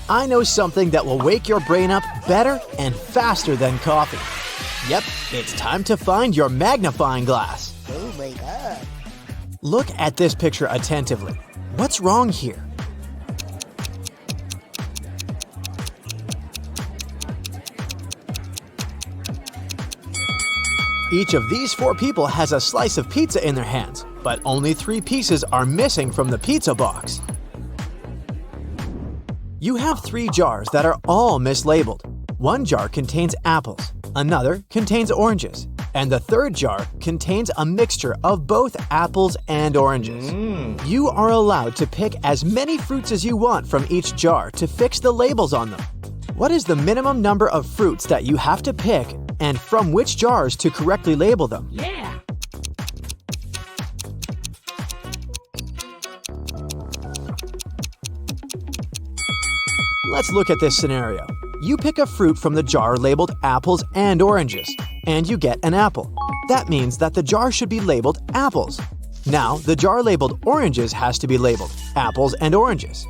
I know something that will wake your brain up better and faster than coffee. Yep, it's time to find your magnifying glass. Oh my god. Look at this picture attentively. What's wrong here? Each of these 4 people has a slice of pizza in their hands, but only 3 pieces are missing from the pizza box. You have 3 jars that are all mislabeled. One jar contains apples, another contains oranges, and the third jar contains a mixture of both apples and oranges. You are allowed to pick as many fruits as you want from each jar to fix the labels on them. What is the minimum number of fruits that you have to pick and from which jars to correctly label them? Yeah. Let's look at this scenario. You pick a fruit from the jar labeled apples and oranges, and you get an apple. That means that the jar should be labeled apples. Now, the jar labeled oranges has to be labeled apples and oranges.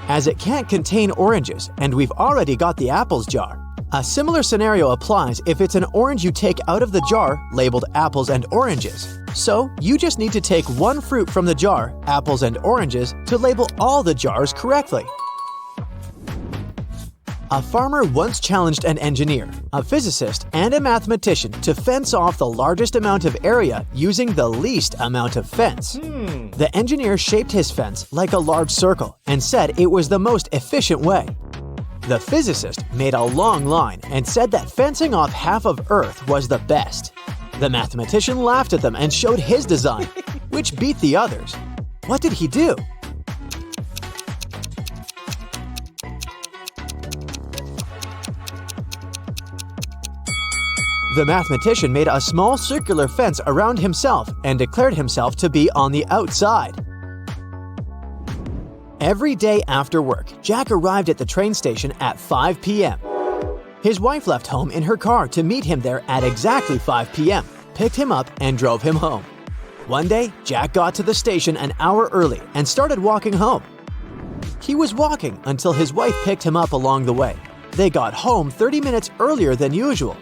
As it can't contain oranges, and we've already got the apples jar, a similar scenario applies if it's an orange you take out of the jar labeled apples and oranges. So, you just need to take one fruit from the jar, apples and oranges, to label all the jars correctly. A farmer once challenged an engineer, a physicist, and a mathematician to fence off the largest amount of area using the least amount of fence. The engineer shaped his fence like a large circle and said it was the most efficient way. The physicist made a long line and said that fencing off half of Earth was the best. The mathematician laughed at them and showed his design, which beat the others. What did he do? The mathematician made a small circular fence around himself and declared himself to be on the outside. Every day after work, Jack arrived at the train station at 5 p.m. His wife left home in her car to meet him there at exactly 5 p.m., picked him up, and drove him home. One day, Jack got to the station an hour early and started walking home. He was walking until his wife picked him up along the way. They got home 30 minutes earlier than usual.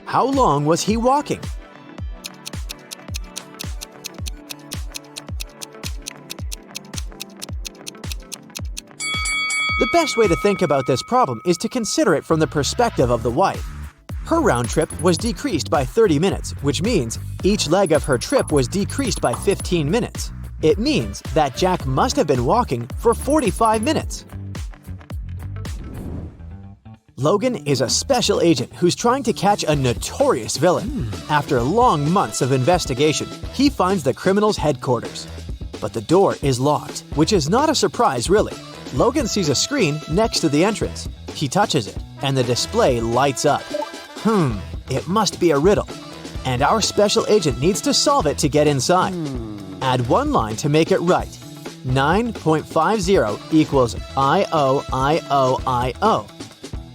How long was he walking? The best way to think about this problem is to consider it from the perspective of the wife. Her round trip was decreased by 30 minutes, which means each leg of her trip was decreased by 15 minutes. It means that Jack must have been walking for 45 minutes. Logan is a special agent who's trying to catch a notorious villain. After long months of investigation, he finds the criminal's headquarters. But the door is locked, which is not a surprise really. Logan sees a screen next to the entrance. He touches it, and the display lights up. It must be a riddle. And our special agent needs to solve it to get inside. Add one line to make it right. 9.50 equals I-O-I-O-I-O.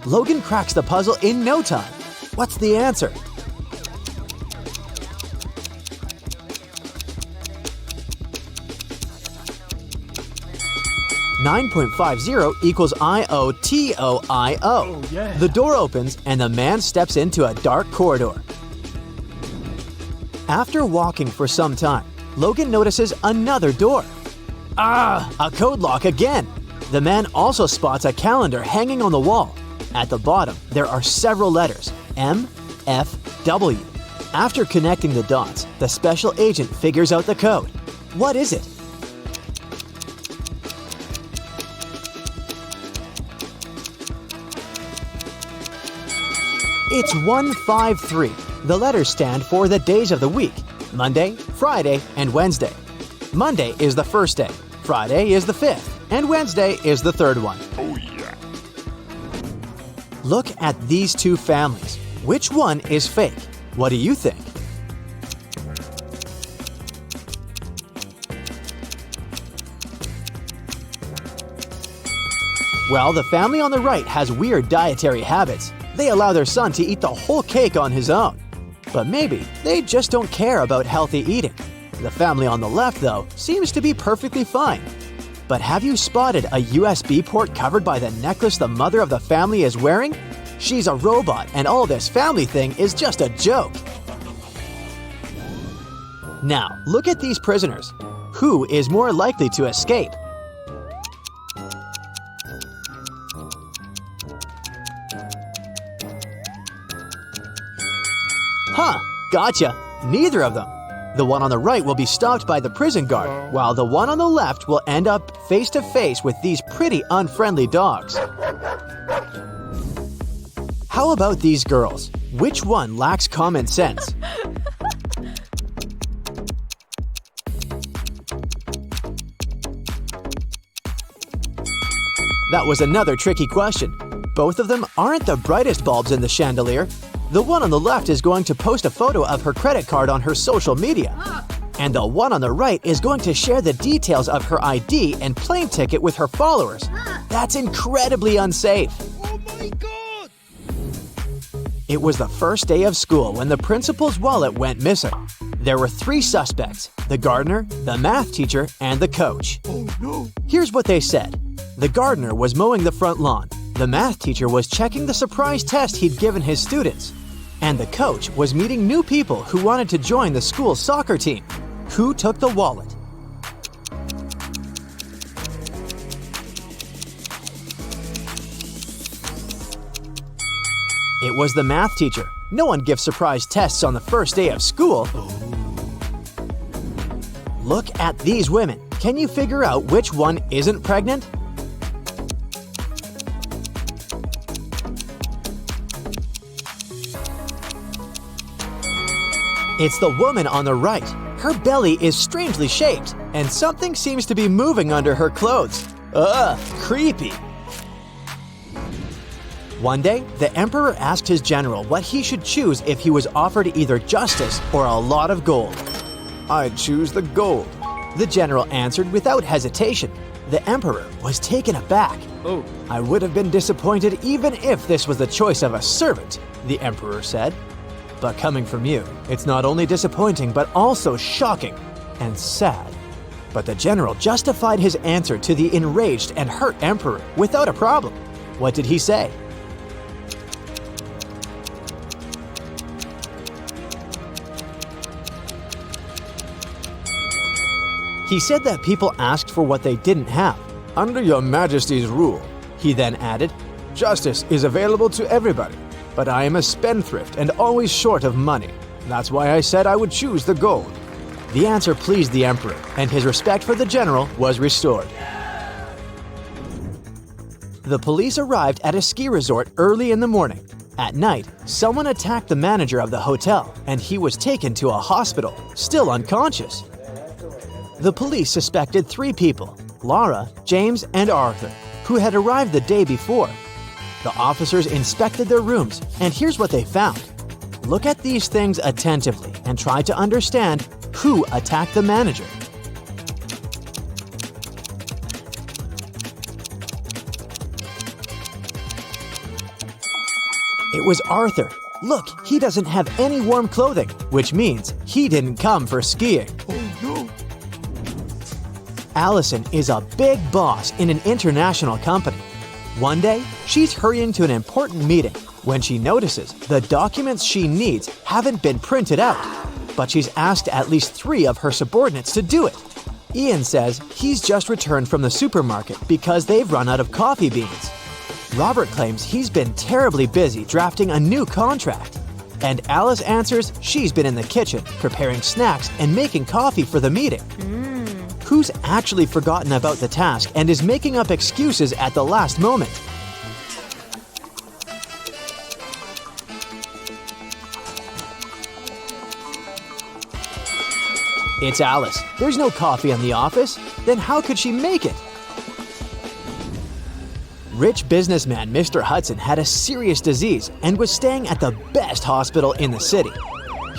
Logan cracks the puzzle in no time. What's the answer? $9.50 equals I-O-T-O-I-O. Oh, yeah. The door opens and the man steps into a dark corridor. After walking for some time, Logan notices another door. A code lock again! The man also spots a calendar hanging on the wall. At the bottom, there are several letters, M, F, W. After connecting the dots, the special agent figures out the code. What is it? It's 153. The letters stand for the days of the week: Monday, Friday, and Wednesday. Monday is the first day, Friday is the fifth, and Wednesday is the third one. Oh yeah. Look at these two families. Which one is fake? What do you think? Well, the family on the right has weird dietary habits. They allow their son to eat the whole cake on his own. But maybe they just don't care about healthy eating. The family on the left, though, seems to be perfectly fine. But have you spotted a USB port covered by the necklace the mother of the family is wearing? She's a robot, and all this family thing is just a joke. Now, look at these prisoners. Who is more likely to escape? Huh, gotcha. Neither of them. The one on the right will be stopped by the prison guard, while the one on the left will end up face to face with these pretty unfriendly dogs. How about these girls? Which one lacks common sense? That was another tricky question. Both of them aren't the brightest bulbs in the chandelier. The one on the left is going to post a photo of her credit card on her social media. And the one on the right is going to share the details of her ID and plane ticket with her followers. That's incredibly unsafe. Oh my god! It was the first day of school when the principal's wallet went missing. There were 3 suspects: the gardener, the math teacher, and the coach. Oh no! Here's what they said. The gardener was mowing the front lawn. The math teacher was checking the surprise test he'd given his students. And the coach was meeting new people who wanted to join the school's soccer team. Who took the wallet? It was the math teacher. No one gives surprise tests on the first day of school. Look at these women. Can you figure out which one isn't pregnant? It's the woman on the right. Her belly is strangely shaped, and something seems to be moving under her clothes. Ugh, creepy. One day, the emperor asked his general what he should choose if he was offered either justice or a lot of gold. "I'd choose the gold," the general answered without hesitation. The emperor was taken aback. Oh. "I would have been disappointed even if this was the choice of a servant," the emperor said. "But coming from you, it's not only disappointing but also shocking and sad." But the general justified his answer to the enraged and hurt emperor without a problem. What did he say? He said that people asked for what they didn't have. "Under your majesty's rule," he then added, "justice is available to everybody. But I am a spendthrift and always short of money. That's why I said I would choose the gold." The answer pleased the emperor, and his respect for the general was restored. The police arrived at a ski resort early in the morning. At night, someone attacked the manager of the hotel, and he was taken to a hospital, still unconscious. The police suspected 3 people: Laura, James, and Arthur, who had arrived the day before. The officers inspected their rooms, and here's what they found. Look at these things attentively and try to understand who attacked the manager. It was Arthur. Look, he doesn't have any warm clothing, which means he didn't come for skiing. Oh no! Allison is a big boss in an international company. One day, she's hurrying to an important meeting when she notices the documents she needs haven't been printed out, but she's asked at least 3 of her subordinates to do it. Ian says he's just returned from the supermarket because they've run out of coffee beans. Robert claims he's been terribly busy drafting a new contract. And Alice answers she's been in the kitchen preparing snacks and making coffee for the meeting. Who's actually forgotten about the task and is making up excuses at the last moment? It's Alice. There's no coffee in the office. Then how could she make it? Rich businessman Mr. Hudson had a serious disease and was staying at the best hospital in the city.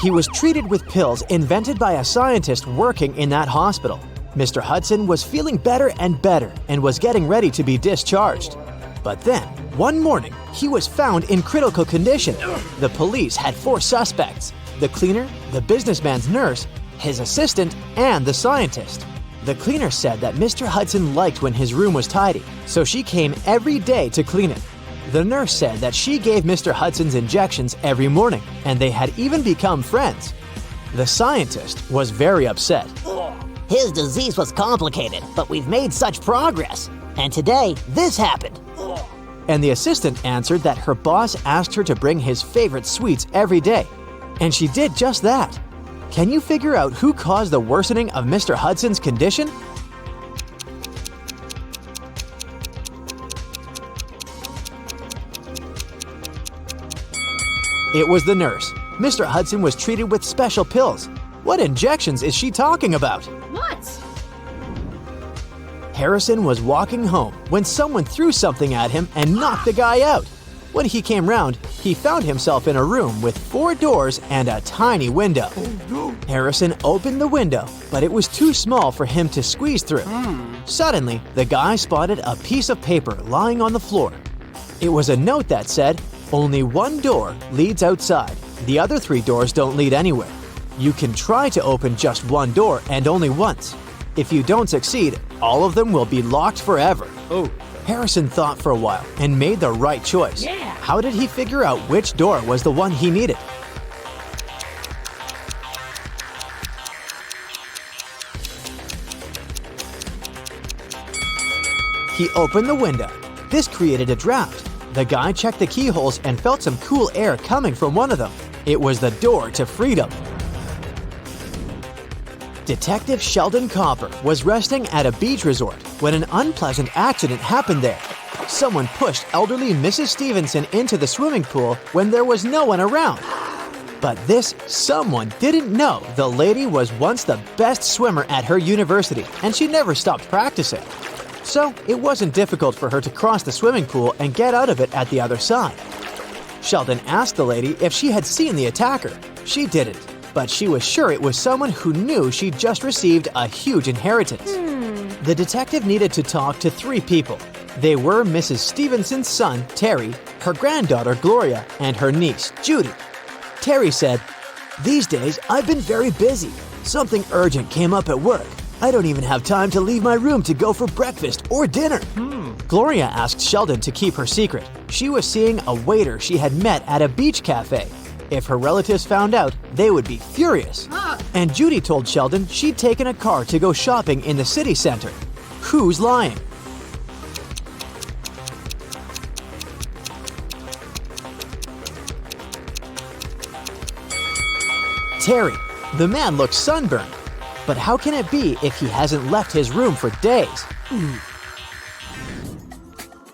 He was treated with pills invented by a scientist working in that hospital. Mr. Hudson was feeling better and was getting ready to be discharged. But then, one morning, he was found in critical condition. The police had 4 suspects: the cleaner, the businessman's nurse, his assistant, and the scientist. The cleaner said that Mr. Hudson liked when his room was tidy, so she came every day to clean it. The nurse said that she gave Mr. Hudson's injections every morning, and they had even become friends. The scientist was very upset. His disease was complicated, but we've made such progress. And today, this happened. And the assistant answered that her boss asked her to bring his favorite sweets every day. And she did just that. Can you figure out who caused the worsening of Mr. Hudson's condition? It was the nurse. Mr. Hudson was treated with special pills. What injections is she talking about? What? Harrison was walking home when someone threw something at him and knocked the guy out. When he came round, he found himself in a room with 4 doors and a tiny window. Harrison opened the window, but it was too small for him to squeeze through. Suddenly, the guy spotted a piece of paper lying on the floor. It was a note that said, "Only one door leads outside. The other 3 doors don't lead anywhere. You can try to open just one door and only once. If you don't succeed, all of them will be locked forever." Harrison thought for a while and made the right choice. How did he figure out which door was the one he needed? He opened the window. This created a draft. The guy checked the keyholes and felt some cool air coming from one of them. It was the door to freedom. Detective Sheldon Copper was resting at a beach resort when an unpleasant accident happened there. Someone pushed elderly Mrs. Stevenson into the swimming pool when there was no one around. But this someone didn't know the lady was once the best swimmer at her university, and she never stopped practicing. So it wasn't difficult for her to cross the swimming pool and get out of it at the other side. Sheldon asked the lady if she had seen the attacker. She didn't, but she was sure it was someone who knew she'd just received a huge inheritance. The detective needed to talk to 3 people. They were Mrs. Stevenson's son, Terry, her granddaughter, Gloria, and her niece, Judy. Terry said, "These days, I've been very busy. Something urgent came up at work. I don't even have time to leave my room to go for breakfast or dinner." Gloria asked Sheldon to keep her secret. She was seeing a waiter she had met at a beach cafe. If her relatives found out, they would be furious. And Judy told Sheldon she'd taken a car to go shopping in the city center. Who's lying? Terry. The man looks sunburned. But how can it be if he hasn't left his room for days?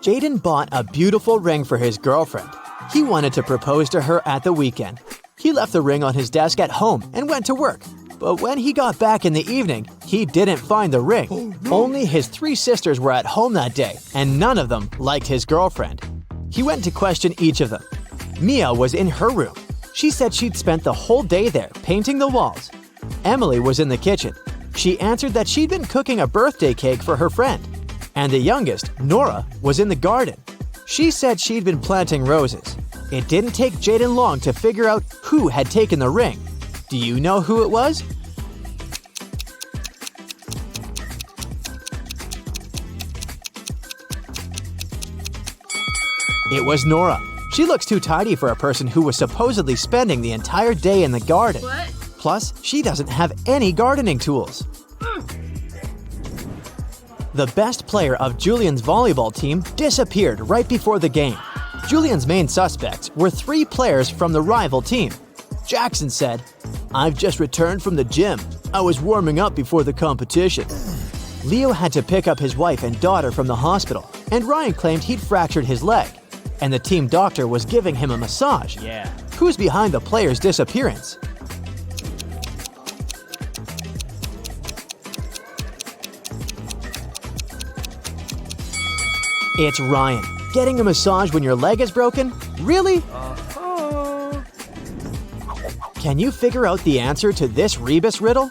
Jaden bought a beautiful ring for his girlfriend. He wanted to propose to her at the weekend. He left the ring on his desk at home and went to work. But when he got back in the evening, he didn't find the ring. Only his 3 sisters were at home that day, and none of them liked his girlfriend. He went to question each of them. Mia was in her room. She said she'd spent the whole day there painting the walls. Emily was in the kitchen. She answered that she'd been cooking a birthday cake for her friend. And the youngest, Nora, was in the garden. She said she'd been planting roses. It didn't take Jaden long to figure out who had taken the ring. Do you know who it was? It was Nora. She looks too tidy for a person who was supposedly spending the entire day in the garden. What? Plus, she doesn't have any gardening tools. The best player of Julian's volleyball team disappeared right before the game. Julian's main suspects were 3 players from the rival team. Jackson said, "I've just returned from the gym. I was warming up before the competition." Leo had to pick up his wife and daughter from the hospital, and Ryan claimed he'd fractured his leg. And the team doctor was giving him a massage. Who's behind the player's disappearance? It's Ryan. Getting a massage when your leg is broken? Really? Can you figure out the answer to this rebus riddle?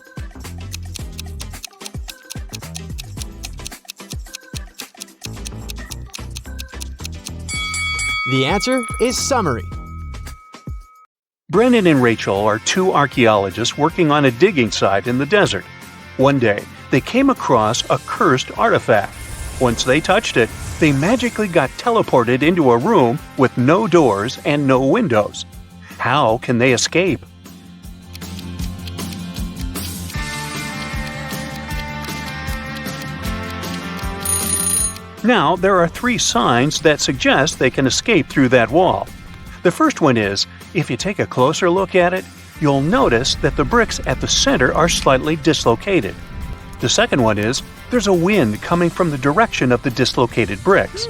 The answer is summary. Brennan and Rachel are 2 archaeologists working on a digging site in the desert. One day, they came across a cursed artifact. Once they touched it, they magically got teleported into a room with no doors and no windows. How can they escape? Now, there are 3 signs that suggest they can escape through that wall. The first one is, if you take a closer look at it, you'll notice that the bricks at the center are slightly dislocated. The second one is, there's a wind coming from the direction of the dislocated bricks.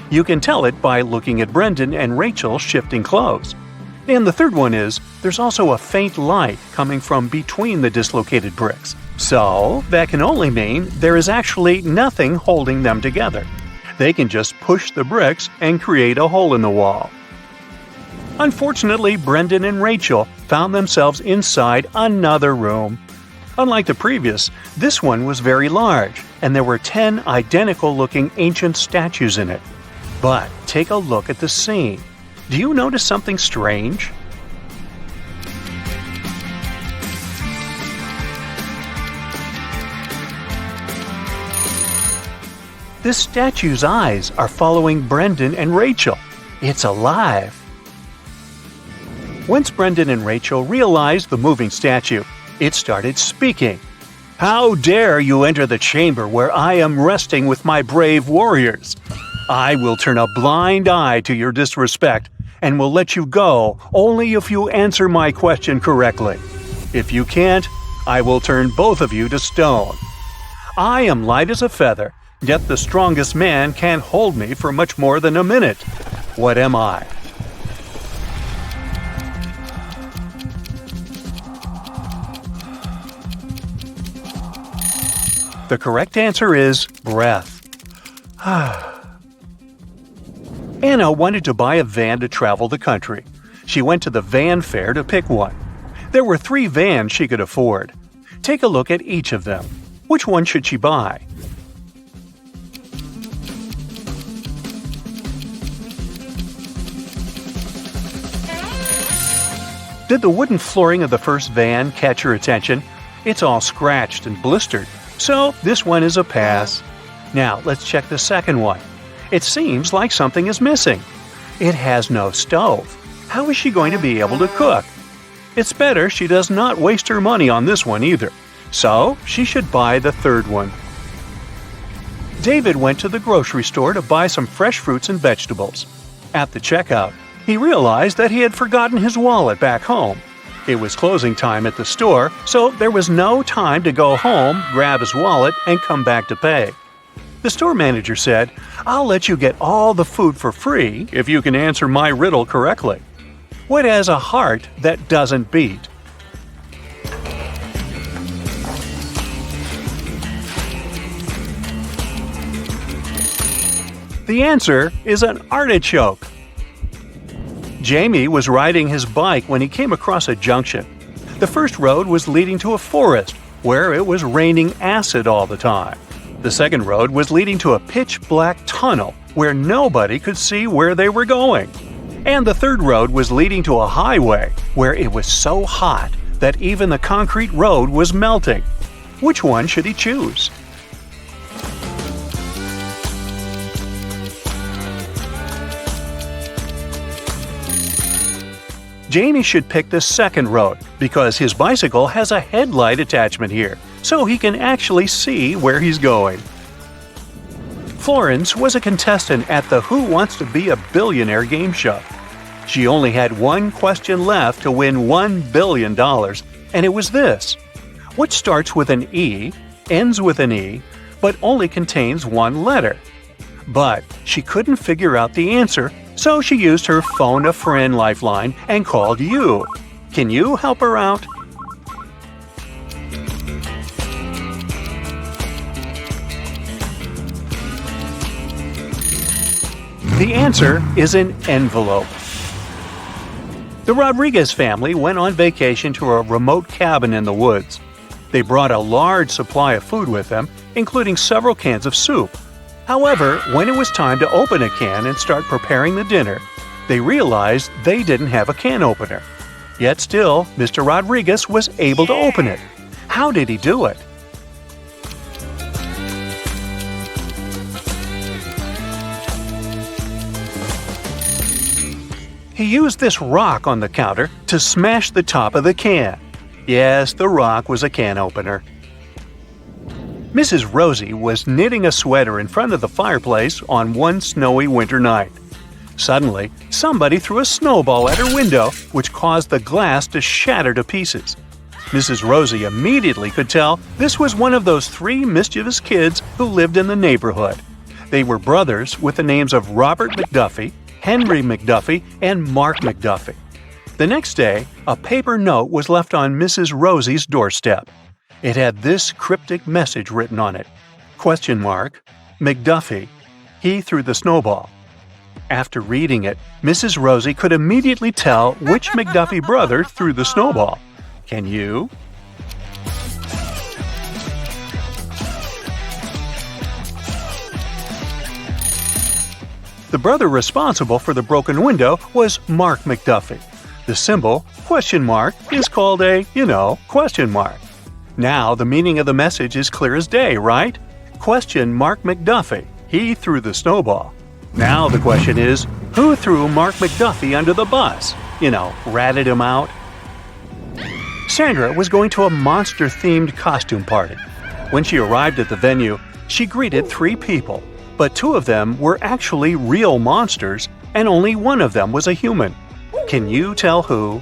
You can tell it by looking at Brendan and Rachel shifting clothes. And the third one is, there's also a faint light coming from between the dislocated bricks. So, that can only mean there is actually nothing holding them together. They can just push the bricks and create a hole in the wall. Unfortunately, Brendan and Rachel found themselves inside another room. Unlike the previous, this one was very large, and there were 10 identical-looking ancient statues in it. But take a look at the scene. Do you notice something strange? This statue's eyes are following Brendan and Rachel. It's alive. Once Brendan and Rachel realized the moving statue, it started speaking. "How dare you enter the chamber where I am resting with my brave warriors? I will turn a blind eye to your disrespect and will let you go only if you answer my question correctly. If you can't, I will turn both of you to stone. I am light as a feather, yet the strongest man can't hold me for much more than a minute. What am I?" The correct answer is breath. Anna wanted to buy a van to travel the country. She went to the van fair to pick one. There were 3 vans she could afford. Take a look at each of them. Which one should she buy? Did the wooden flooring of the first van catch your attention? It's all scratched and blistered, so this one is a pass. Now let's check the second one. It seems like something is missing. It has no stove. How is she going to be able to cook? It's better she does not waste her money on this one either, so she should buy the third one. David went to the grocery store to buy some fresh fruits and vegetables. At the checkout, he realized that he had forgotten his wallet back home. It was closing time at the store, so there was no time to go home, grab his wallet, and come back to pay. The store manager said, "I'll let you get all the food for free if you can answer my riddle correctly. What has a heart that doesn't beat?" The answer is an artichoke. Jamie was riding his bike when he came across a junction. The first road was leading to a forest where it was raining acid all the time. The second road was leading to a pitch-black tunnel where nobody could see where they were going. And the third road was leading to a highway where it was so hot that even the concrete road was melting. Which one should he choose? Jamie should pick the second road because his bicycle has a headlight attachment here, so he can actually see where he's going. Florence was a contestant at the Who Wants to Be a Billionaire game show. She only had one question left to win $1 billion, and it was this. What starts with an E, ends with an E, but only contains one letter? But she couldn't figure out the answer, so she used her phone-a-friend lifeline and called you. Can you help her out? The answer is an envelope. The Rodriguez family went on vacation to a remote cabin in the woods. They brought a large supply of food with them, including several cans of soup. However, when it was time to open a can and start preparing the dinner, they realized they didn't have a can opener. Yet still, Mr. Rodriguez was able to open it. How did he do it? He used this rock on the counter to smash the top of the can. Yes, the rock was a can opener. Mrs. Rosie was knitting a sweater in front of the fireplace on one snowy winter night. Suddenly, somebody threw a snowball at her window, which caused the glass to shatter to pieces. Mrs. Rosie immediately could tell this was one of those 3 mischievous kids who lived in the neighborhood. They were brothers with the names of Robert McDuffie, Henry McDuffie, and Mark McDuffie. The next day, a paper note was left on Mrs. Rosie's doorstep. It had this cryptic message written on it. ? McDuffie. He threw the snowball. After reading it, Mrs. Rosie could immediately tell which McDuffie brother threw the snowball. Can you? The brother responsible for the broken window was Mark McDuffie. The symbol, ? is called a, question mark. Now the meaning of the message is clear as day, right? ? Mark McDuffie. He threw the snowball. Now the question is, who threw Mark McDuffie under the bus? Ratted him out? Sandra was going to a monster-themed costume party. When she arrived at the venue, she greeted 3 people, but 2 of them were actually real monsters, and only one of them was a human. Can you tell who?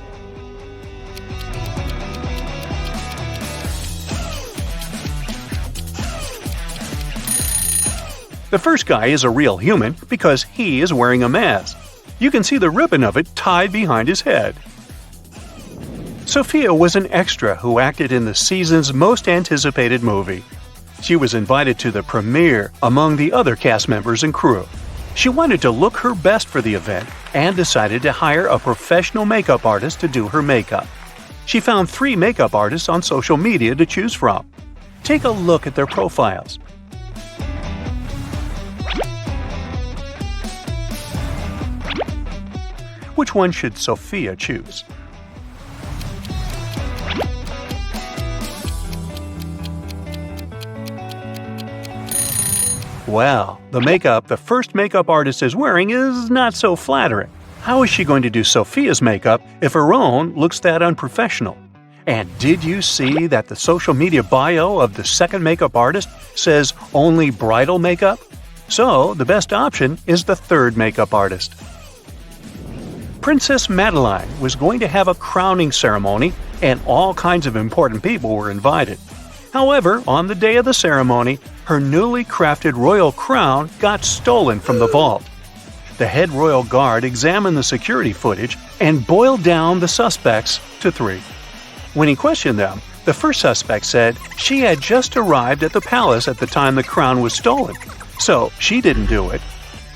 The first guy is a real human because he is wearing a mask. You can see the ribbon of it tied behind his head. Sophia was an extra who acted in the season's most anticipated movie. She was invited to the premiere among the other cast members and crew. She wanted to look her best for the event and decided to hire a professional makeup artist to do her makeup. She found 3 makeup artists on social media to choose from. Take a look at their profiles. Which one should Sophia choose? Well, the makeup the first makeup artist is wearing is not so flattering. How is she going to do Sophia's makeup if her own looks that unprofessional? And did you see that the social media bio of the second makeup artist says only bridal makeup? So, the best option is the third makeup artist. Princess Madeline was going to have a crowning ceremony, and all kinds of important people were invited. However, on the day of the ceremony, her newly crafted royal crown got stolen from the vault. The head royal guard examined the security footage and boiled down the suspects to 3. When he questioned them, the first suspect said she had just arrived at the palace at the time the crown was stolen, so she didn't do it.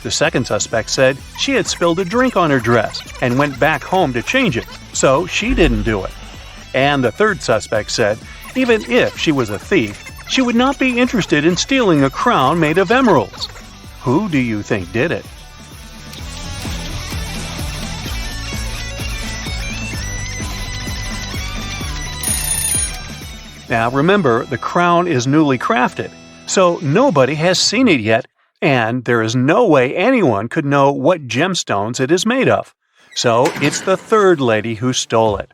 The second suspect said she had spilled a drink on her dress and went back home to change it, so she didn't do it. And the third suspect said even if she was a thief, she would not be interested in stealing a crown made of emeralds. Who do you think did it? Now remember, the crown is newly crafted, so nobody has seen it yet, and there is no way anyone could know what gemstones it is made of. So it's the third lady who stole it.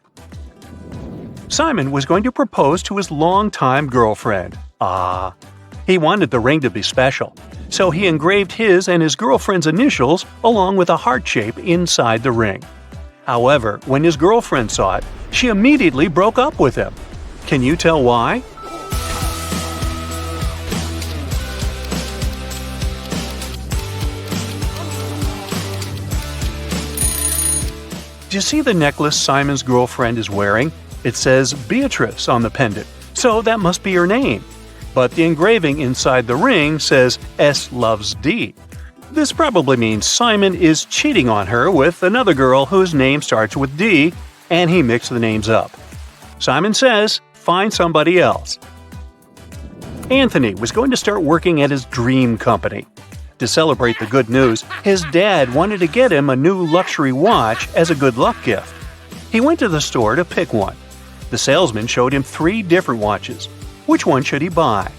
Simon was going to propose to his longtime girlfriend. He wanted the ring to be special, so he engraved his and his girlfriend's initials along with a heart shape inside the ring. However, when his girlfriend saw it, she immediately broke up with him. Can you tell why? Do you see the necklace Simon's girlfriend is wearing? It says Beatrice on the pendant, so that must be her name. But the engraving inside the ring says S loves D. This probably means Simon is cheating on her with another girl whose name starts with D, and he mixed the names up. Simon says, find somebody else. Anthony was going to start working at his dream company. To celebrate the good news, his dad wanted to get him a new luxury watch as a good luck gift. He went to the store to pick one. The salesman showed him 3 different watches. Which one should he buy?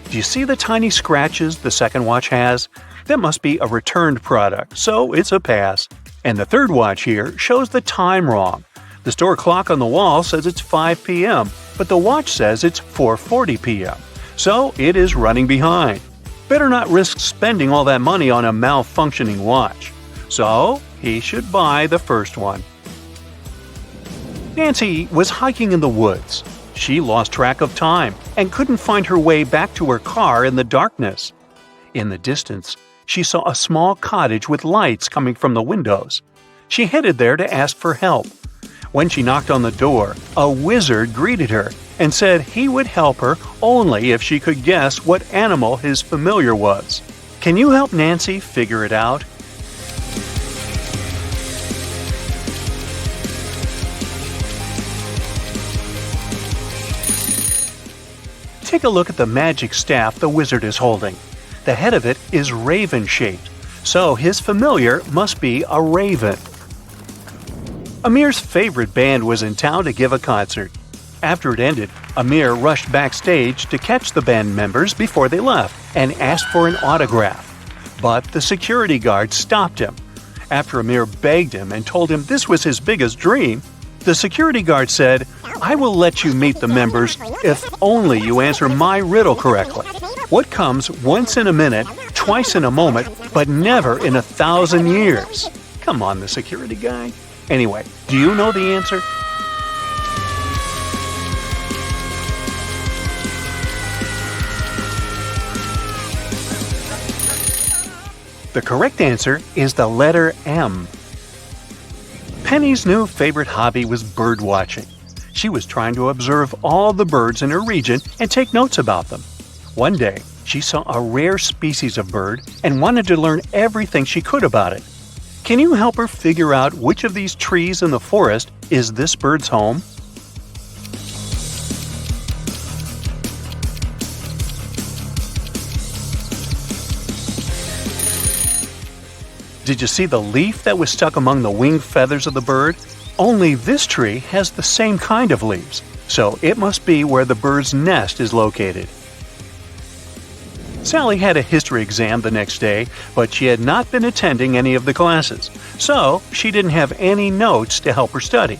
Do you see the tiny scratches the second watch has? That must be a returned product, so it's a pass. And the third watch here shows the time wrong. The store clock on the wall says it's 5 p.m., but the watch says it's 4:40 p.m., so it is running behind. Better not risk spending all that money on a malfunctioning watch. So he should buy the first one. Nancy was hiking in the woods. She lost track of time and couldn't find her way back to her car in the darkness. In the distance, she saw a small cottage with lights coming from the windows. She headed there to ask for help. When she knocked on the door, a wizard greeted her and said he would help her only if she could guess what animal his familiar was. Can you help Nancy figure it out? Take a look at the magic staff the wizard is holding. The head of it is raven-shaped, so his familiar must be a raven. Amir's favorite band was in town to give a concert. After it ended, Amir rushed backstage to catch the band members before they left and asked for an autograph. But the security guard stopped him. After Amir begged him and told him this was his biggest dream, the security guard said, "I will let you meet the members if only you answer my riddle correctly. What comes once in a minute, twice in a moment, but never in 1,000 years?" Come on, the security guy. Anyway, do you know the answer? The correct answer is the letter M. Penny's new favorite hobby was bird watching. She was trying to observe all the birds in her region and take notes about them. One day, she saw a rare species of bird and wanted to learn everything she could about it. Can you help her figure out which of these trees in the forest is this bird's home? Did you see the leaf that was stuck among the wing feathers of the bird? Only this tree has the same kind of leaves, so it must be where the bird's nest is located. Sally had a history exam the next day, but she had not been attending any of the classes, so she didn't have any notes to help her study.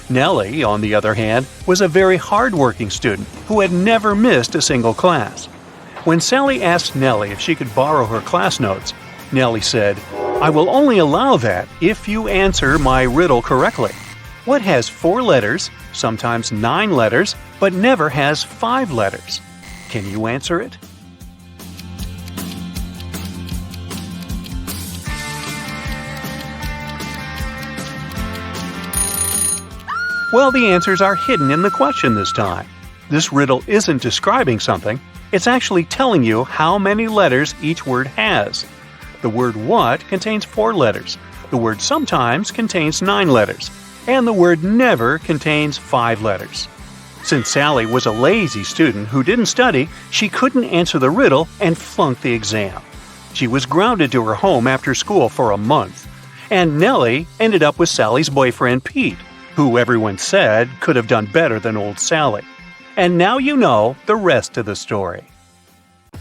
Nellie, on the other hand, was a very hard-working student who had never missed a single class. When Sally asked Nellie if she could borrow her class notes, Nellie said, "I will only allow that if you answer my riddle correctly. What has 4 letters, sometimes 9 letters, but never has 5 letters? Can you answer it?" Well, the answers are hidden in the question this time. This riddle isn't describing something, it's actually telling you how many letters each word has. The word what contains 4 letters, the word sometimes contains 9 letters, and the word never contains 5 letters. Since Sally was a lazy student who didn't study, she couldn't answer the riddle and flunked the exam. She was grounded to her home after school for a month. And Nellie ended up with Sally's boyfriend Pete, who everyone said could have done better than old Sally. And now you know the rest of the story.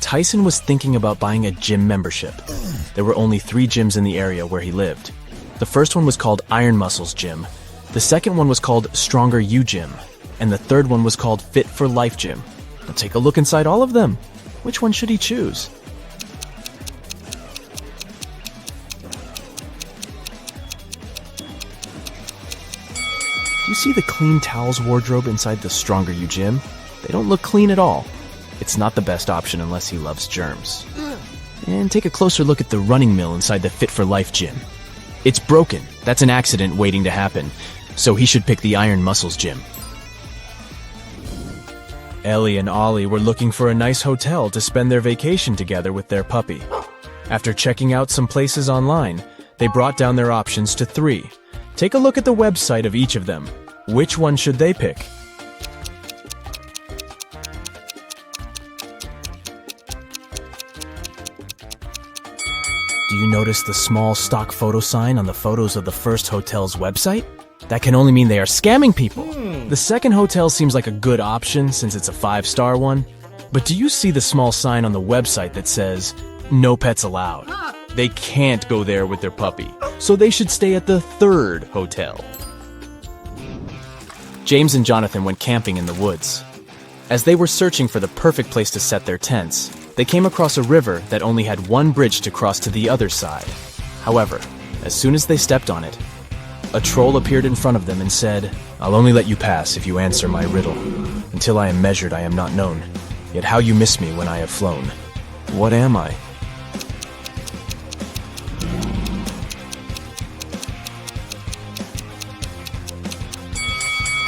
Tyson was thinking about buying a gym membership. There were only 3 gyms in the area where he lived. The first one was called Iron Muscles Gym. The second one was called Stronger You Gym. And the third one was called Fit for Life Gym. Now take a look inside all of them. Which one should he choose? Do you see the clean towels wardrobe inside the Stronger You Gym? They don't look clean at all. It's not the best option unless he loves germs. And take a closer look at the running mill inside the Fit for Life Gym. It's broken. That's an accident waiting to happen. So he should pick the Iron Muscles Gym. Ellie and Ollie were looking for a nice hotel to spend their vacation together with their puppy. After checking out some places online, they brought down their options to 3. Take a look at the website of each of them. Which one should they pick? Do you notice the small stock photo sign on the photos of the first hotel's website? That can only mean they are scamming people. The second hotel seems like a good option since it's a 5-star one, But do you see the small sign on the website that says, "No pets allowed"? They can't go there with their puppy, so they should stay at the third hotel. James and Jonathan went camping in the woods. As they were searching for the perfect place to set their tents, they came across a river that only had one bridge to cross to the other side. However, as soon as they stepped on it, a troll appeared in front of them and said, "I'll only let you pass if you answer my riddle. Until I am measured, I am not known. Yet how you miss me when I have flown. What am I?"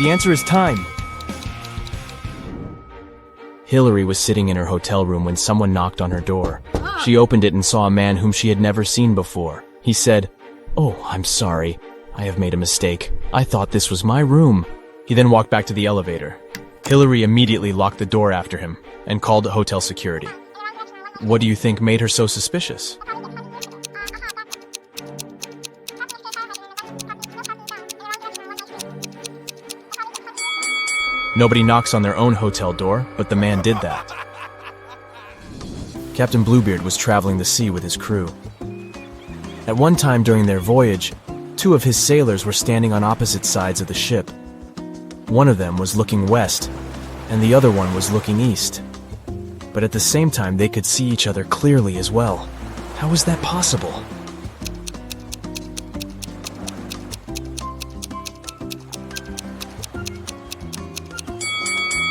The answer is time. Hillary was sitting in her hotel room when someone knocked on her door. She opened it and saw a man whom she had never seen before. He said, "Oh, I'm sorry. I have made a mistake. I thought this was my room." He then walked back to the elevator. Hillary immediately locked the door after him and called hotel security. What do you think made her so suspicious? Nobody knocks on their own hotel door, but the man did that. Captain Bluebeard was traveling the sea with his crew. At one time during their voyage, two of his sailors were standing on opposite sides of the ship. One of them was looking west, and the other one was looking east. But at the same time, they could see each other clearly as well. How was that possible?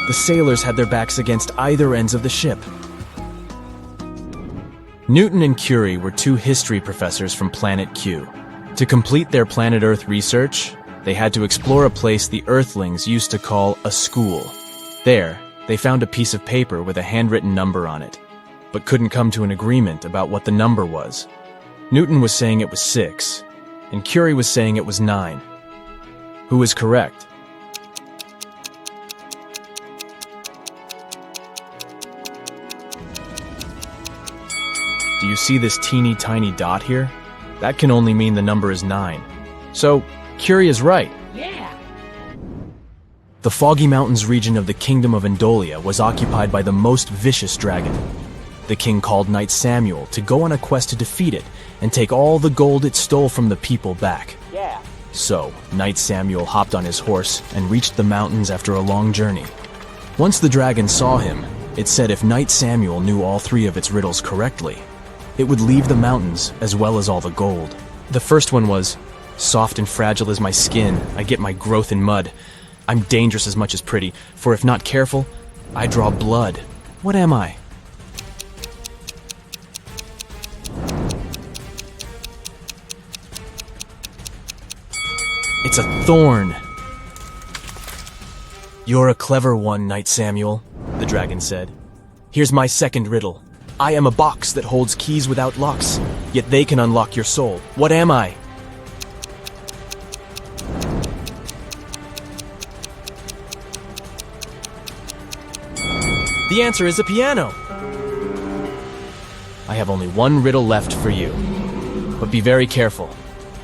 The sailors had their backs against either ends of the ship. Newton and Curie were two history professors from Planet Q. To complete their planet Earth research, they had to explore a place the Earthlings used to call a school. There, they found a piece of paper with a handwritten number on it, but couldn't come to an agreement about what the number was. Newton was saying it was 6, and Curie was saying it was 9. Who was correct? Do you see this teeny tiny dot here? That can only mean the number is 9. So, Curie is right. Yeah. The Foggy Mountains region of the Kingdom of Endolia was occupied by the most vicious dragon. The king called Knight Samuel to go on a quest to defeat it and take all the gold it stole from the people back. Yeah. So, Knight Samuel hopped on his horse and reached the mountains after a long journey. Once the dragon saw him, it said if Knight Samuel knew all 3 of its riddles correctly, it would leave the mountains as well as all the gold. The first one was, "Soft and fragile as my skin, I get my growth in mud. I'm dangerous as much as pretty, for if not careful, I draw blood. What am I?" It's a thorn. "You're a clever one, Knight Samuel," the dragon said. "Here's my second riddle. I am a box that holds keys without locks, yet they can unlock your soul. What am I?" The answer is a piano. I have only one riddle left for you, but be very careful.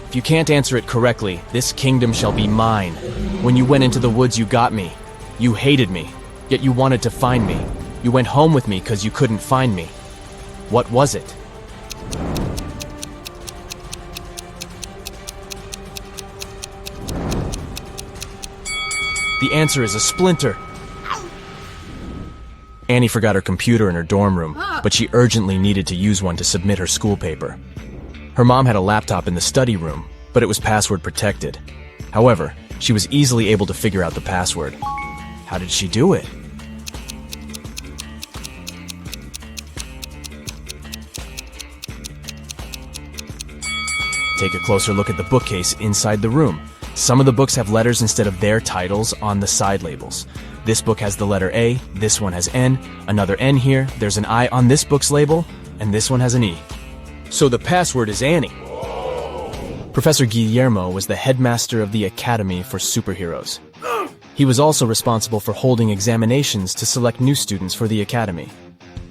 If you can't answer it correctly, this kingdom shall be mine. When you went into the woods, you got me. You hated me, yet you wanted to find me. You went home with me because you couldn't find me. What was it? The answer is a splinter. Annie forgot her computer in her dorm room, but she urgently needed to use one to submit her school paper. Her mom had a laptop in the study room, but it was password protected. However, she was easily able to figure out the password. How did she do it? Take a closer look at the bookcase inside the room. Some of the books have letters instead of their titles on the side labels. This book has the letter A, this one has N, another N here, there's an I on this book's label, and this one has an E. So the password is Annie. Professor Guillermo was the headmaster of the Academy for Superheroes. He was also responsible for holding examinations to select new students for the Academy.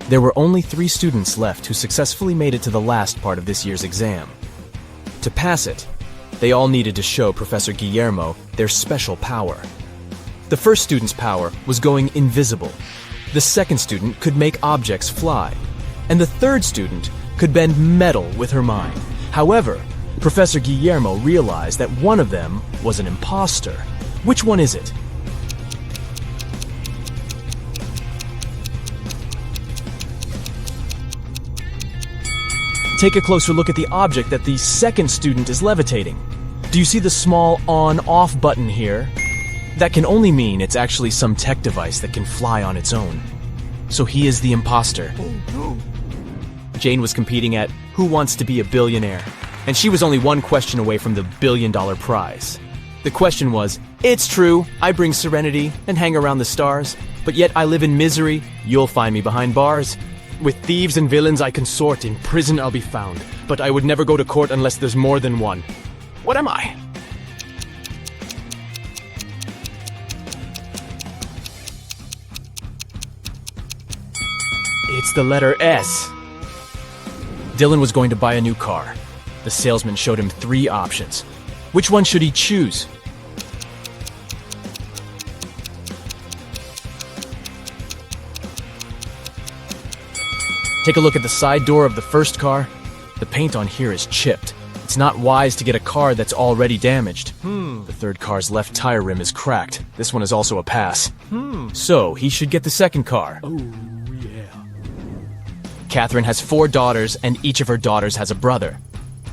There were only 3 students left who successfully made it to the last part of this year's exam. To pass it, they all needed to show Professor Guillermo their special power. The first student's power was going invisible. The second student could make objects fly. And the third student could bend metal with her mind. However, Professor Guillermo realized that one of them was an imposter. Which one is it? Take a closer look at the object that the second student is levitating. Do you see the small on-off button here? That can only mean it's actually some tech device that can fly on its own. So he is the imposter. Jane was competing at Who Wants to Be a Billionaire? And she was only one question away from the $1 billion prize. The question was, it's true, I bring serenity and hang around the stars, but yet I live in misery, you'll find me behind bars. With thieves and villains I consort, in prison I'll be found, but I would never go to court unless there's more than one. What am I? It's the letter S. Dylan was going to buy a new car. The salesman showed him 3 options. Which one should he choose? Take a look at the side door of the first car. The paint on here is chipped. It's not wise to get a car that's already damaged. The third car's left tire rim is cracked. This one is also a pass. So he should get the second car. Catherine has 4 daughters, and each of her daughters has a brother.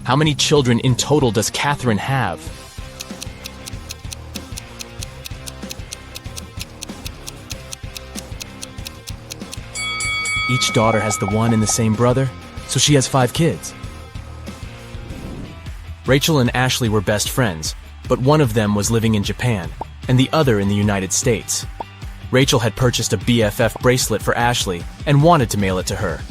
How many children in total does Catherine have? Each daughter has the one and the same brother, so she has 5 kids. Rachel and Ashley were best friends, but one of them was living in Japan, and the other in the United States. Rachel had purchased a BFF bracelet for Ashley and wanted to mail it to her.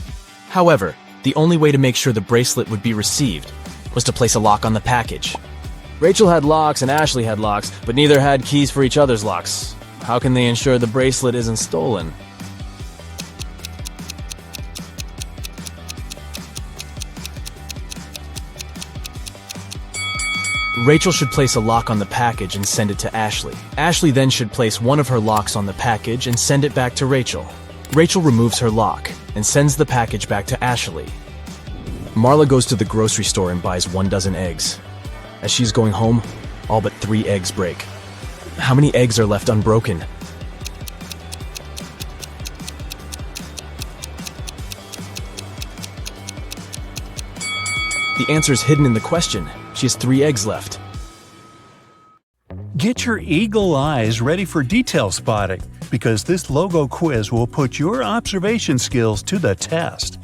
However, the only way to make sure the bracelet would be received was to place a lock on the package. Rachel had locks and Ashley had locks, but neither had keys for each other's locks. How can they ensure the bracelet isn't stolen? Rachel should place a lock on the package and send it to Ashley. Ashley then should place one of her locks on the package and send it back to Rachel. Rachel removes her lock and sends the package back to Ashley. Marla goes to the grocery store and buys 1 dozen eggs. As she's going home, all but 3 eggs break. How many eggs are left unbroken? The answer is hidden in the question. She has 3 eggs left. Get your eagle eyes ready for detail spotting, because this logo quiz will put your observation skills to the test.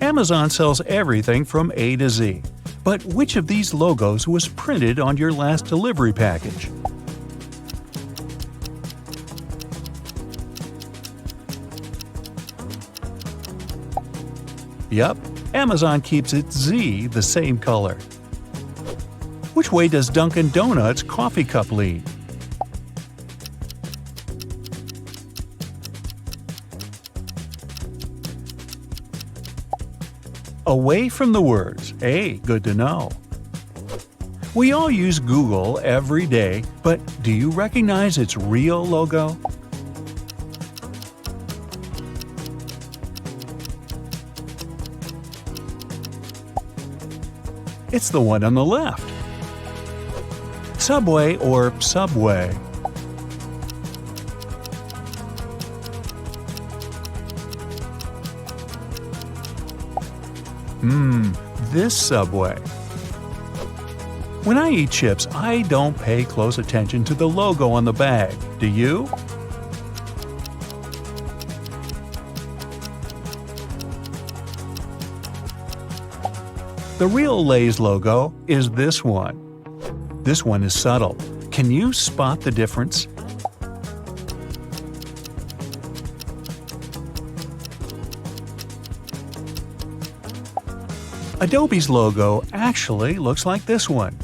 Amazon sells everything from A to Z, but which of these logos was printed on your last delivery package? Yup, Amazon keeps its Z the same color. Which way does Dunkin' Donuts coffee cup lead? Away from the words. Hey, good to know. We all use Google every day, but do you recognize its real logo? It's the one on the left. Subway or Subway? This Subway. When I eat chips, I don't pay close attention to the logo on the bag. Do you? The real Lay's logo is this one. This one is subtle. Can you spot the difference? Adobe's logo actually looks like this one.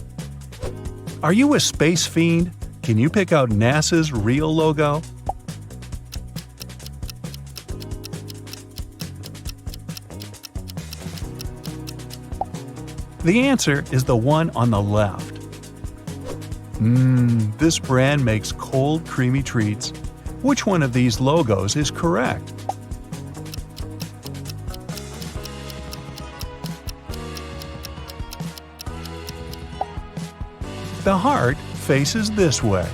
Are you a space fiend? Can you pick out NASA's real logo? The answer is the one on the left. This brand makes cold, creamy treats. Which one of these logos is correct? The heart faces this way.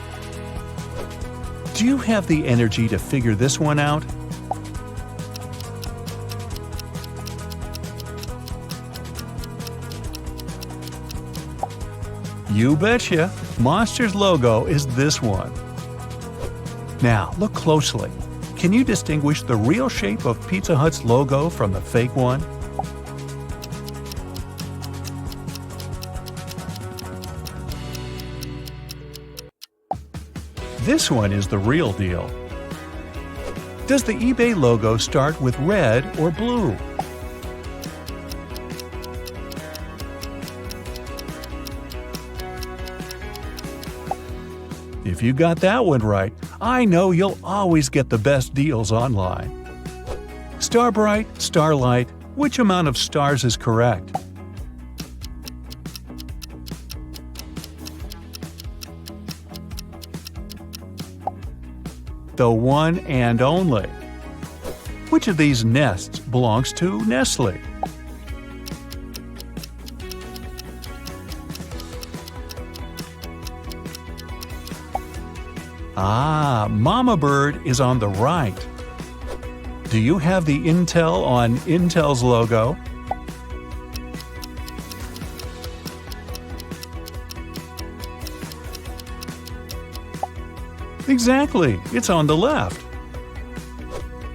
Do you have the energy to figure this one out? You betcha! Monster's logo is this one. Now, look closely. Can you distinguish the real shape of Pizza Hut's logo from the fake one? This one is the real deal. Does the eBay logo start with red or blue? If you got that one right, I know you'll always get the best deals online. Starbright, Starlight, which amount of stars is correct? The one and only. Which of these nests belongs to Nestle? Ah, Mama Bird is on the right. Do you have the Intel on Intel's logo? Exactly, it's on the left.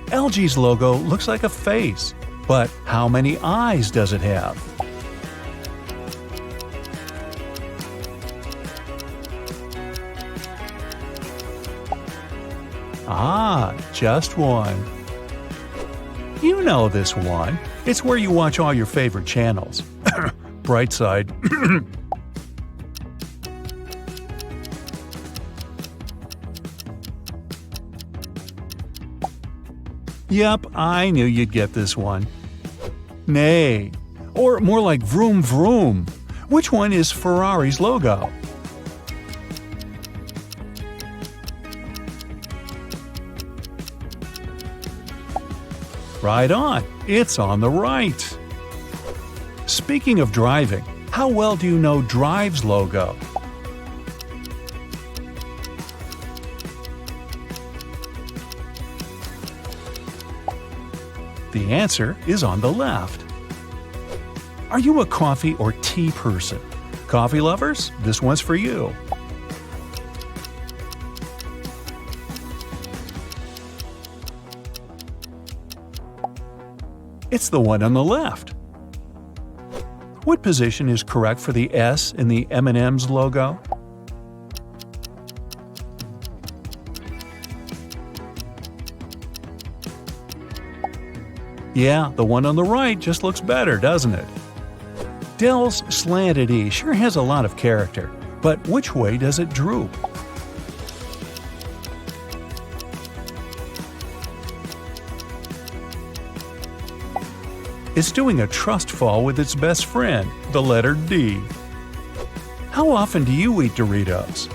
LG's logo looks like a face, but how many eyes does it have? Ah, just one. You know this one. It's where you watch all your favorite channels. Brightside. Yep, I knew you'd get this one. Nay, or more like vroom vroom. Which one is Ferrari's logo? Right on, it's on the right. Speaking of driving, how well do you know Drive's logo? The answer is on the left. Are you a coffee or tea person? Coffee lovers, this one's for you. It's the one on the left. What position is correct for the S in the M&M's logo? Yeah, the one on the right just looks better, doesn't it? Dell's slanted E sure has a lot of character, but which way does it droop? It's doing a trust fall with its best friend, the letter D. How often do you eat Doritos?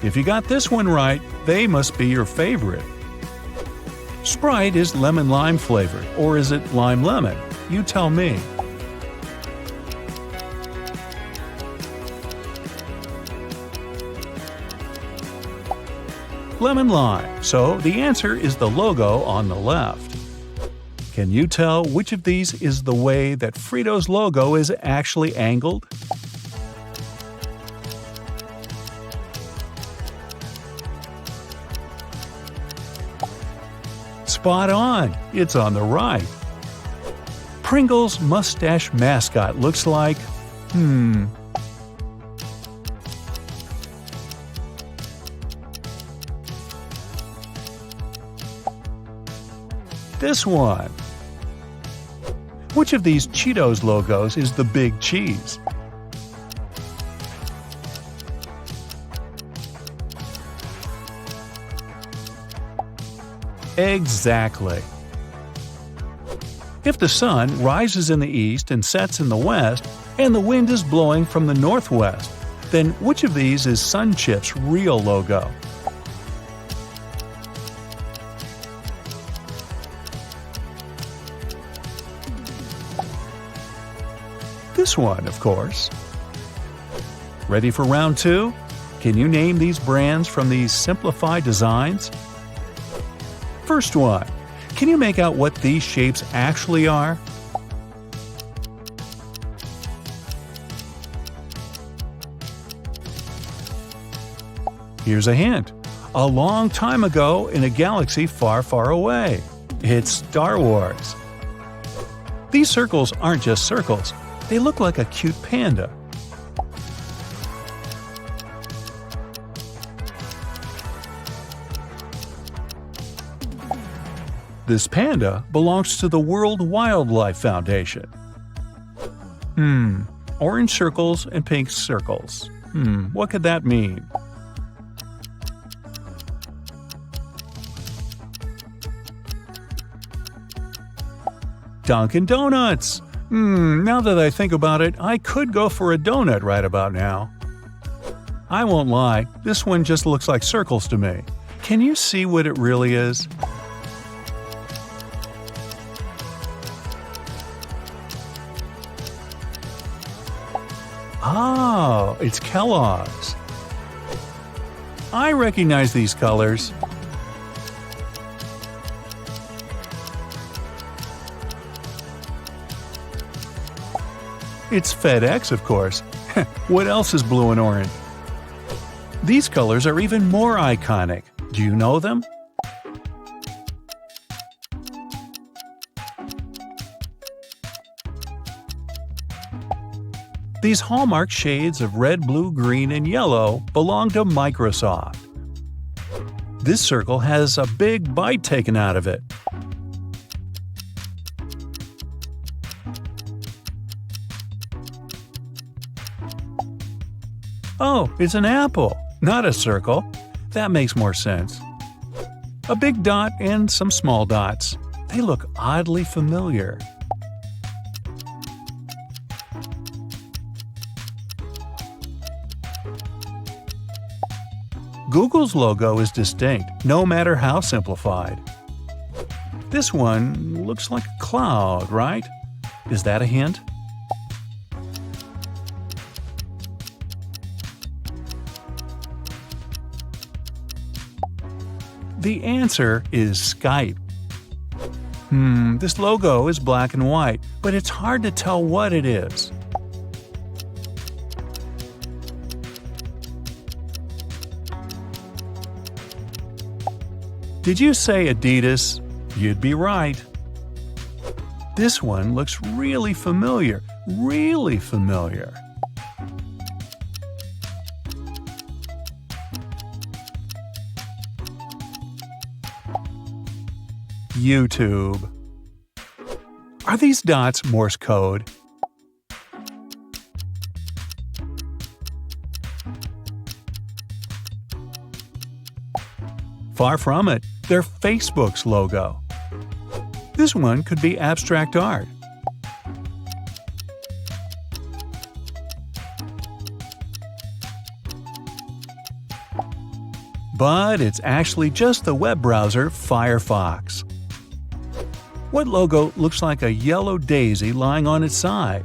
If you got this one right, they must be your favorite. Sprite is lemon-lime flavored, or is it lime-lemon? You tell me. Lemon-lime, so the answer is the logo on the left. Can you tell which of these is the way that Frito's logo is actually angled? Spot on, it's on the right. Pringles' mustache mascot looks like, this one. Which of these Cheetos logos is the big cheese? Exactly. If the sun rises in the east and sets in the west, and the wind is blowing from the northwest. Then which of these is SunChip's real logo? This one, of course. Ready for round 2? Can you name these brands from these simplified designs? First one. Can you make out what these shapes actually are? Here's a hint. A long time ago in a galaxy far, far away. It's Star Wars. These circles aren't just circles. They look like a cute panda. This panda belongs to the World Wildlife Foundation. Orange circles and pink circles. What could that mean? Dunkin' Donuts! Now that I think about it, I could go for a donut right about now. I won't lie, this one just looks like circles to me. Can you see what it really is? Oh, it's Kellogg's. I recognize these colors. It's FedEx, of course. What else is blue and orange? These colors are even more iconic. Do you know them? These hallmark shades of red, blue, green, and yellow belong to Microsoft. This circle has a big bite taken out of it. Oh, it's an apple, not a circle. That makes more sense. A big dot and some small dots. They look oddly familiar. Google's logo is distinct, no matter how simplified. This one looks like a cloud, right? Is that a hint? The answer is Skype. This logo is black and white, but it's hard to tell what it is. Did you say Adidas? You'd be right. This one looks really familiar, really familiar. YouTube. Are these dots Morse code? Far from it. They're Facebook's logo. This one could be abstract art. But it's actually just the web browser Firefox. What logo looks like a yellow daisy lying on its side?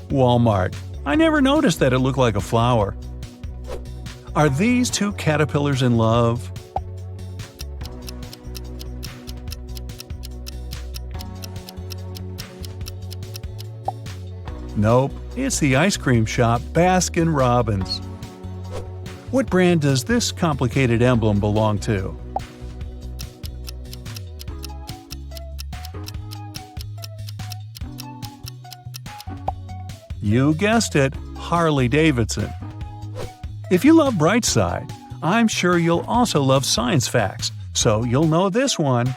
Walmart. I never noticed that it looked like a flower. Are these two caterpillars in love? Nope, it's the ice cream shop Baskin Robbins. What brand does this complicated emblem belong to? You guessed it, Harley-Davidson. If you love Brightside, I'm sure you'll also love science facts, so you'll know this one.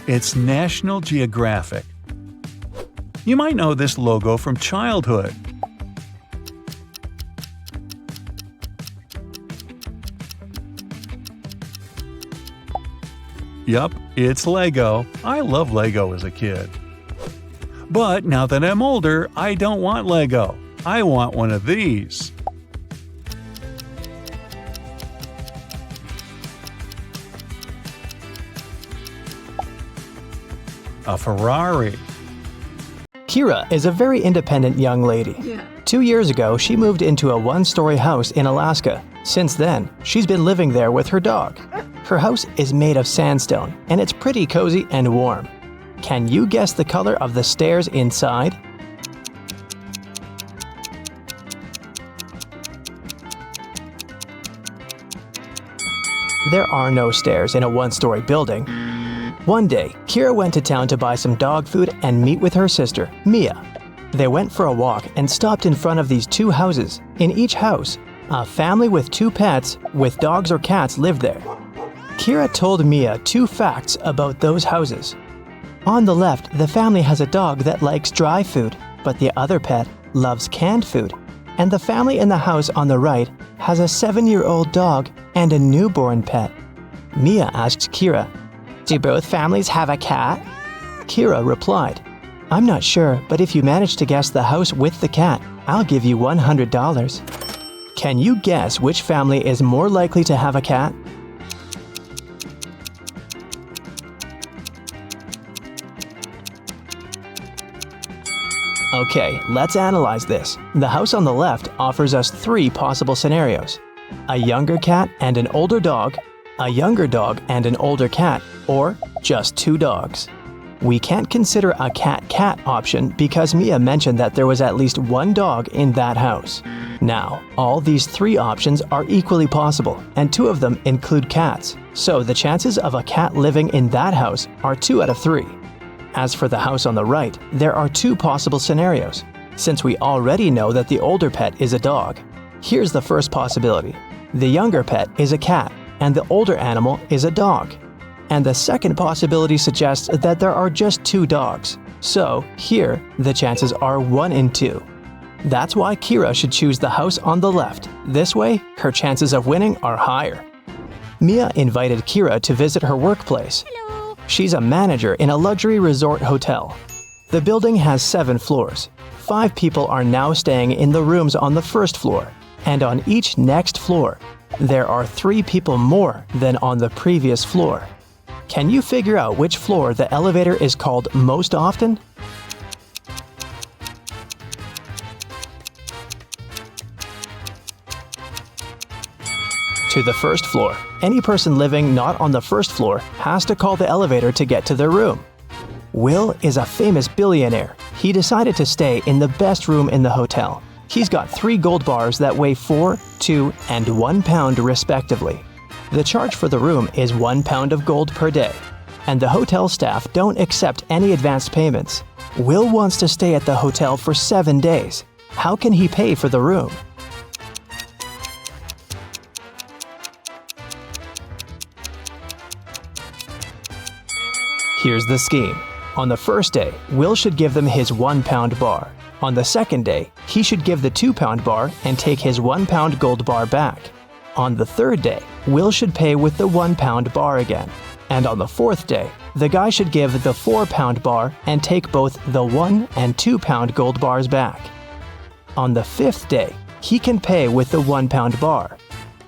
It's National Geographic. You might know this logo from childhood. Yup, it's Lego. I love Lego as a kid. But now that I'm older, I don't want Lego. I want one of these. A Ferrari. Kira is a very independent young lady. 2 years ago, she moved into a one-story house in Alaska. Since then, she's been living there with her dog. Her house is made of sandstone, and it's pretty cozy and warm. Can you guess the color of the stairs inside? There are no stairs in a one-story building. One day, Kira went to town to buy some dog food and meet with her sister, Mia. They went for a walk and stopped in front of these two houses. In each house, a family with 2 pets with dogs or cats lived there. Kira told Mia 2 facts about those houses. On the left, the family has a dog that likes dry food, but the other pet loves canned food. And the family in the house on the right has a 7-year-old dog and a newborn pet. Mia asked Kira, "Do both families have a cat?" Kira replied, "I'm not sure, but if you manage to guess the house with the cat, I'll give you $100. Can you guess which family is more likely to have a cat? Okay, let's analyze this. The house on the left offers us 3 possible scenarios. A younger cat and an older dog, a younger dog and an older cat, or just 2 dogs. We can't consider a cat-cat option because Mia mentioned that there was at least 1 dog in that house. Now, all these 3 options are equally possible, and 2 of them include cats, so the chances of a cat living in that house are 2 out of 3. As for the house on the right, there are 2 possible scenarios. Since we already know that the older pet is a dog, here's the first possibility. The younger pet is a cat, and the older animal is a dog. And the second possibility suggests that there are just 2 dogs. So, here, the chances are 1 in 2. That's why Kira should choose the house on the left. This way, her chances of winning are higher. Mia invited Kira to visit her workplace. Hello. She's a manager in a luxury resort hotel. The building has 7 floors. 5 people are now staying in the rooms on the first floor. And on each next floor, there are 3 people more than on the previous floor. Can you figure out which floor the elevator is called most often? To the first floor. Any person living not on the first floor has to call the elevator to get to their room. Will is a famous billionaire. He decided to stay in the best room in the hotel. He's got 3 gold bars that weigh 4, 2, and 1 pound respectively. The charge for the room is 1 pound of gold per day, and the hotel staff don't accept any advanced payments. Will wants to stay at the hotel for 7 days. How can he pay for the room? Here's the scheme. On the first day, Will should give them his 1 pound bar. On the second day, he should give the 2 pound bar and take his 1 pound gold bar back. On the third day, Will should pay with the 1 pound bar again. And on the fourth day, the guy should give the 4 pound bar and take both the 1 and 2 pound gold bars back. On the 5th day, he can pay with the 1 pound bar.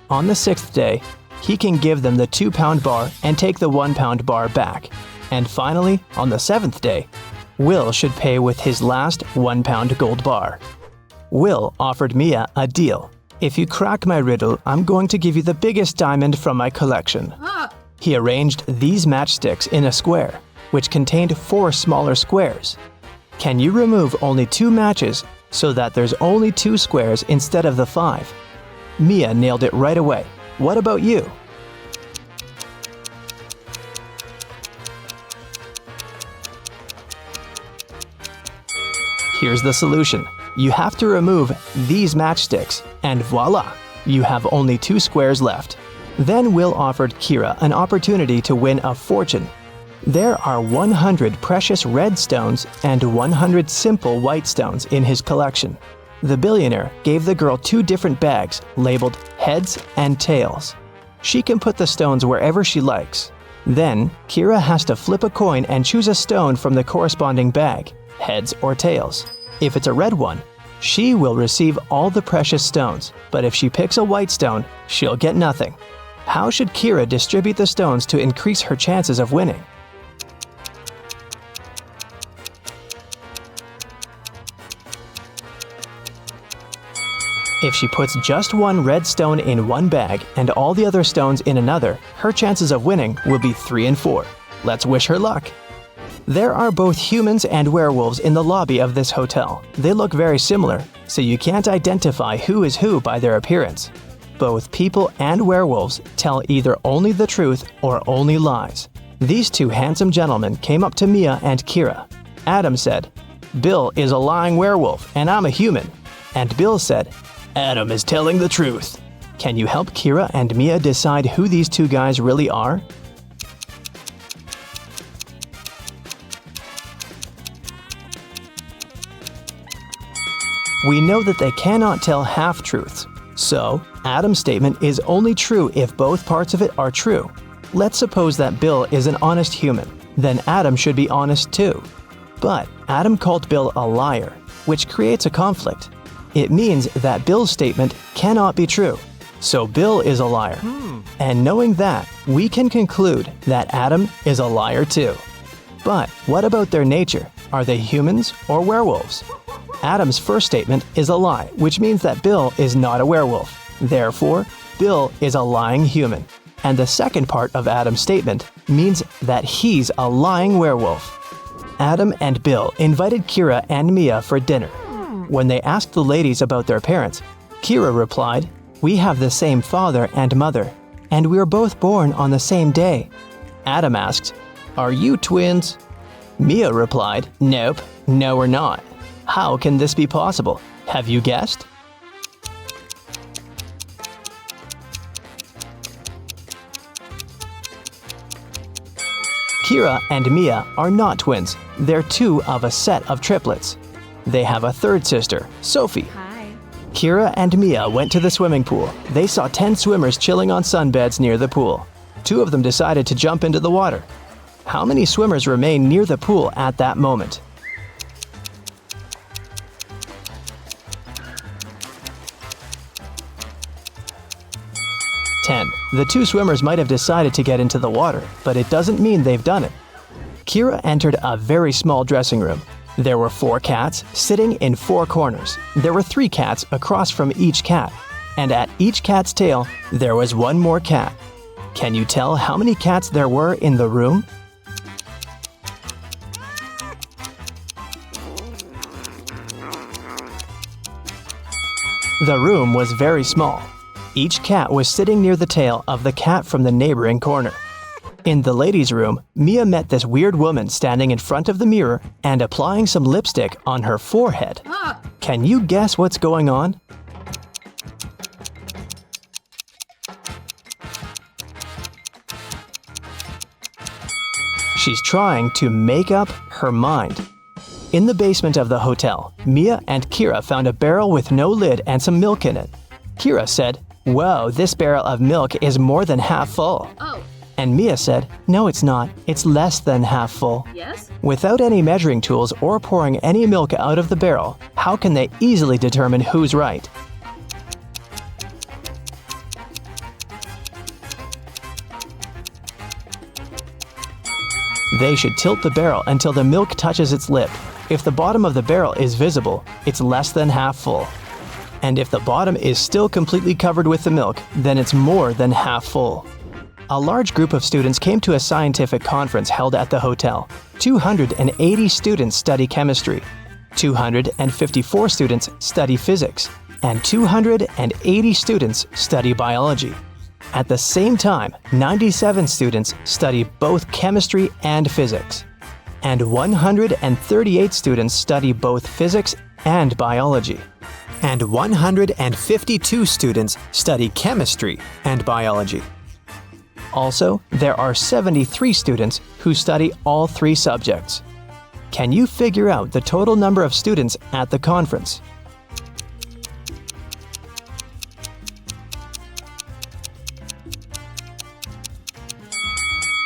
On the 6th day, he can give them the 2 pound bar and take the 1 pound bar back. And finally, on the 7th day, Will should pay with his last 1 pound gold bar. Will offered Mia a deal. If you crack my riddle, I'm going to give you the biggest diamond from my collection. He arranged these matchsticks in a square, which contained 4 smaller squares. Can you remove only 2 matches so that there's only 2 squares instead of the 5? Mia nailed it right away. What about you? Here's the solution. You have to remove these matchsticks, and voila! You have only 2 squares left. Then Will offered Kira an opportunity to win a fortune. There are 100 precious red stones and 100 simple white stones in his collection. The billionaire gave the girl 2 different bags labeled heads and tails. She can put the stones wherever she likes. Then, Kira has to flip a coin and choose a stone from the corresponding bag, heads or tails. If it's a red one, she will receive all the precious stones, but if she picks a white stone, she'll get nothing. How should Kira distribute the stones to increase her chances of winning? If she puts just one red stone in one bag and all the other stones in another, her chances of winning will be 3 and 4. Let's wish her luck. There are both humans and werewolves in the lobby of this hotel. They look very similar, so you can't identify who is who by their appearance. Both people and werewolves tell either only the truth or only lies. These two handsome gentlemen came up to Mia and Kira. Adam said, "Bill is a lying werewolf and I'm a human." And Bill said, "Adam is telling the truth." Can you help Kira and Mia decide who these two guys really are? We know that they cannot tell half-truths. So, Adam's statement is only true if both parts of it are true. Let's suppose that Bill is an honest human. Then Adam should be honest too. But Adam called Bill a liar, which creates a conflict. It means that Bill's statement cannot be true. So Bill is a liar. And knowing that, we can conclude that Adam is a liar too. But what about their nature? Are they humans or werewolves? Adam's first statement is a lie, which means that Bill is not a werewolf. Therefore, Bill is a lying human. And the second part of Adam's statement means that he's a lying werewolf. Adam and Bill invited Kira and Mia for dinner. When they asked the ladies about their parents, Kira replied, "We have the same father and mother, and we were both born on the same day." Adam asked, "Are you twins?" Mia replied, "Nope, no we're not." How can this be possible? Have you guessed? Kira and Mia are not twins. They're two of a set of triplets. They have a third sister, Sophie. Hi. Kira and Mia went to the swimming pool. They saw 10 swimmers chilling on sunbeds near the pool. 2 of them decided to jump into the water. How many swimmers remained near the pool at that moment? 10. The 2 swimmers might have decided to get into the water, but it doesn't mean they've done it. Kira entered a very small dressing room. There were 4 cats sitting in 4 corners. There were 3 cats across from each cat, and at each cat's tail, there was 1 more cat. Can you tell how many cats there were in the room? The room was very small. Each cat was sitting near the tail of the cat from the neighboring corner. In the ladies' room, Mia met this weird woman standing in front of the mirror and applying some lipstick on her forehead. Can you guess what's going on? She's trying to make up her mind. In the basement of the hotel, Mia and Kira found a barrel with no lid and some milk in it. Kira said, "Whoa, this barrel of milk is more than half full." Oh, And Mia said, "No, it's not. It's less than half full." yes? Without any measuring tools or pouring any milk out of the barrel, how can they easily determine who's right? They should tilt the barrel until the milk touches its lip. If the bottom of the barrel is visible, it's less than half full. And if the bottom is still completely covered with the milk, then it's more than half full. A large group of students came to a scientific conference held at the hotel. 280 students study chemistry, 254 students study physics, and 280 students study biology. At the same time, 97 students study both chemistry and physics, and 138 students study both physics and biology. And 152 students study chemistry and biology. Also, there are 73 students who study all 3 subjects. Can you figure out the total number of students at the conference?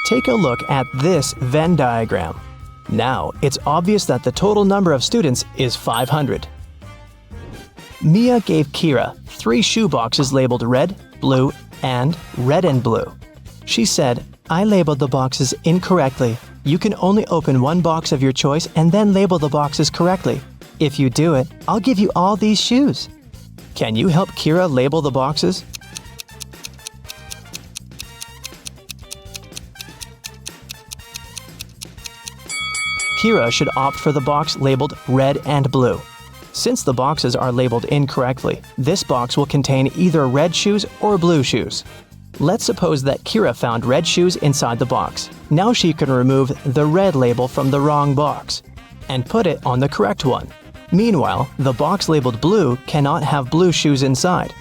Take a look at this Venn diagram. Now, it's obvious that the total number of students is 500. Mia gave Kira 3 shoe boxes labeled red, blue, and red and blue. She said, "I labeled the boxes incorrectly. You can only open one box of your choice and then label the boxes correctly. If you do it, I'll give you all these shoes." Can you help Kira label the boxes? Kira should opt for the box labeled red and blue. Since the boxes are labeled incorrectly, this box will contain either red shoes or blue shoes. Let's suppose that Kira found red shoes inside the box. Now she can remove the red label from the wrong box and put it on the correct one. Meanwhile, the box labeled blue cannot have blue shoes inside.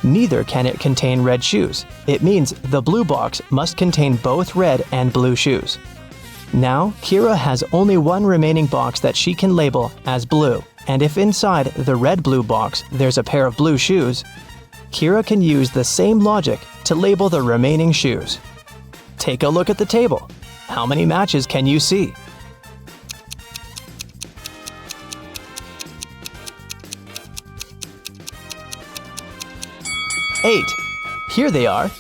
Neither can it contain red shoes. It means the blue box must contain both red and blue shoes. Now, Kira has only one remaining box that she can label as blue, and if inside the red-blue box there's a pair of blue shoes, Kira can use the same logic to label the remaining shoes. Take a look at the table. How many matches can you see? 8. Here they are.